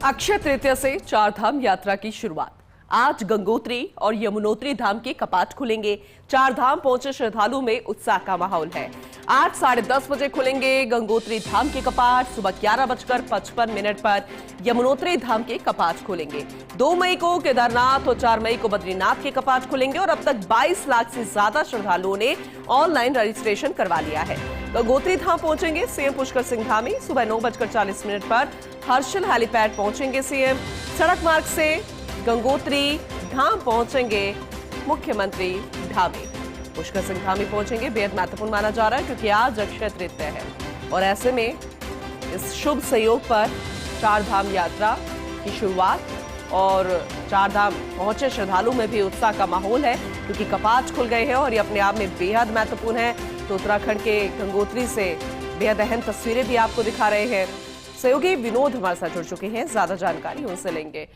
अक्षय तृतीया से चारधाम यात्रा की शुरुआत। आज गंगोत्री और यमुनोत्री धाम के कपाट खुलेंगे। चारधाम पहुंचे श्रद्धालुओं में उत्साह का माहौल है। आज 10:30 बजे खुलेंगे गंगोत्री धाम के कपाट। सुबह 11:55 पर यमुनोत्री धाम के कपाट खुलेंगे। 2 मई को केदारनाथ और 4 मई को बद्रीनाथ के कपाट खुलेंगे और अब तक 22 लाख से ज्यादा श्रद्धालुओं ने ऑनलाइन रजिस्ट्रेशन करवा लिया है। गंगोत्री धाम पहुंचेंगे सीएम पुष्कर सिंह धामी। सुबह 9:40 पर हर्षिल हेलीपैड पहुंचेंगे सीएम। सड़क मार्ग से गंगोत्री धाम पहुंचेंगे मुख्यमंत्री धामी। पुष्कर सिंह धामी पहुंचेंगे बेहद महत्वपूर्ण माना जा रहा है क्योंकि आज अक्षय तृतीया है और ऐसे में इस शुभ संयोग पर चारधाम यात्रा की शुरुआत और चारधाम पहुंचे श्रद्धालुओं में भी उत्साह का माहौल है क्योंकि कपाट खुल गए हैं और ये अपने आप में बेहद महत्वपूर्ण है। तो उत्तराखंड के गंगोत्री से बेहद अहम तस्वीरें भी आपको दिखा रहे हैं। सहयोगी विनोद हमारे साथ जुड़ चुके हैं, ज्यादा जानकारी उनसे लेंगे।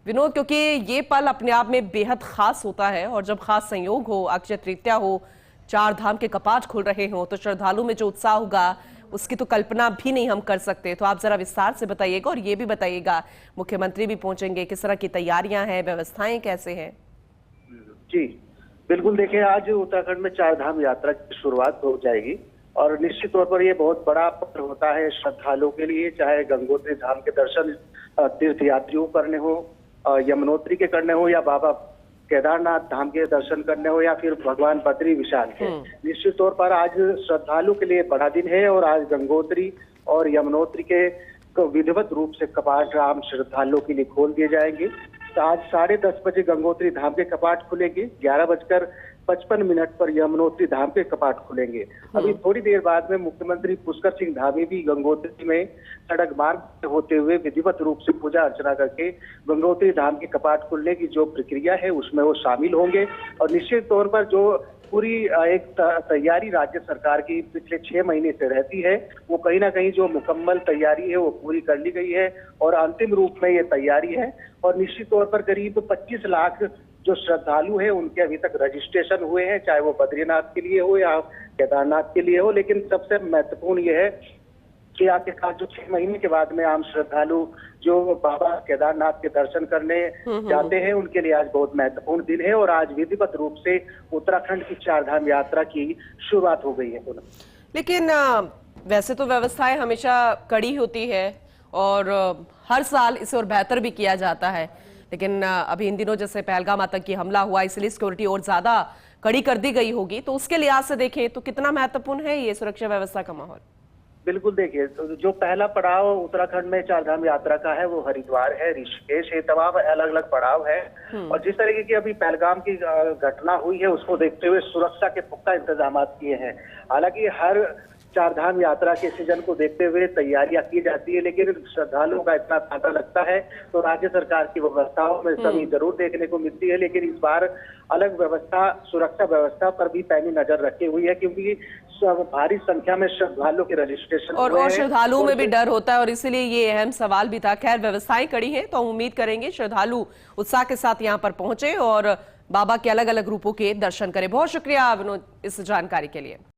विनोद, क्योंकि ये पल अपने आप में बेहद खास होता है और जब खास संयोग हो, अक्षय तृतीया हो, चार धाम के कपाट खुल रहे हो तो श्रद्धालुओं में जो उत्साह होगा उसकी तो कल्पना भी नहीं हम कर सकते। तो आप जरा विस्तार से बताइएगा और ये भी बताइएगा मुख्यमंत्री भी पहुंचेंगे, किस तरह की तैयारियां हैं, व्यवस्थाएं कैसे हैं? जी बिल्कुल, देखिए आज उत्तराखंड में चार धाम यात्रा की शुरुआत हो जाएगी और निश्चित तौर पर ये बहुत बड़ा पल होता है श्रद्धालुओं के लिए, चाहे गंगोत्री धाम के दर्शन तीर्थ यात्रियों करने हो, यमुनोत्री के करने हो या बाबा केदारनाथ धाम के दर्शन करने हो या फिर भगवान बद्री विशाल के। निश्चित तौर पर आज श्रद्धालु के लिए बड़ा दिन है और आज गंगोत्री और यमुनोत्री के विधिवत रूप से कपाट आम श्रद्धालुओं के लिए खोल दिए जाएंगे। तो आज 10:30 बजे गंगोत्री धाम के कपाट खुलेंगे। 11:55 पर यमुनोत्री धाम के कपाट खुलेंगे। अभी थोड़ी देर बाद में मुख्यमंत्री पुष्कर सिंह धामी भी गंगोत्री में सड़क मार्ग होते हुए विधिवत रूप से पूजा अर्चना करके गंगोत्री धाम के कपाट खुलने की जो प्रक्रिया है उसमें वो शामिल होंगे। और निश्चित तौर पर जो पूरी एक तैयारी राज्य सरकार की पिछले 6 महीने से रहती है, वो कहीं ना कहीं जो मुकम्मल तैयारी है वो पूरी कर ली गई है और अंतिम रूप में ये तैयारी है। और निश्चित तौर पर करीब 25 लाख जो श्रद्धालु हैं उनके अभी तक रजिस्ट्रेशन हुए हैं, चाहे वो बद्रीनाथ के लिए हो या केदारनाथ के लिए हो। लेकिन सबसे महत्वपूर्ण ये है कि आखिरकार जो 6 महीने के बाद में आम श्रद्धालु जो बाबा केदारनाथ के दर्शन करने जाते हैं उनके लिए आज बहुत महत्वपूर्ण दिन है और आज विधिवत रूप से उत्तराखंड की चारधाम यात्रा की शुरुआत हो गई है। लेकिन वैसे तो व्यवस्थाएं हमेशा कड़ी होती है और हर साल इसे और बेहतर भी किया जाता है, लेकिन अभी इन दिनों जैसे पहलगाम आतंकी हमला हुआ इसलिए सिक्योरिटी और ज्यादा कड़ी कर दी गई होगी, तो उसके लिहाज से देखें तो कितना महत्वपूर्ण है ये सुरक्षा व्यवस्था का माहौल? बिल्कुल, देखिए जो पहला पड़ाव उत्तराखंड में चारधाम यात्रा का है वो हरिद्वार है, ऋषिकेश है, तमाम अलग अलग पड़ाव है। और जिस तरीके की अभी पहलगाम की घटना हुई है उसको देखते हुए सुरक्षा के पुख्ता इंतजाम किए हैं। हालांकि हर चारधाम यात्रा के सीजन को देखते हुए तैयारियां की जाती है, लेकिन श्रद्धालुओं का इतना तांता लगता है तो राज्य सरकार की व्यवस्थाओं में कमी जरूर देखने को मिलती है। लेकिन इस बार अलग व्यवस्था, सुरक्षा व्यवस्था पर भी पैनी नजर रखी हुई है क्योंकि भारी संख्या में श्रद्धालुओं के रजिस्ट्रेशन और श्रद्धालुओं में भी डर होता है और इसीलिए ये अहम सवाल भी था। खैर, व्यवस्थाएं कड़ी हैं तो हम उम्मीद करेंगे श्रद्धालु उत्साह के साथ यहाँ पर पहुंचे और बाबा के अलग अलग रूपों के दर्शन करें। बहुत शुक्रिया विनोद इस जानकारी के लिए।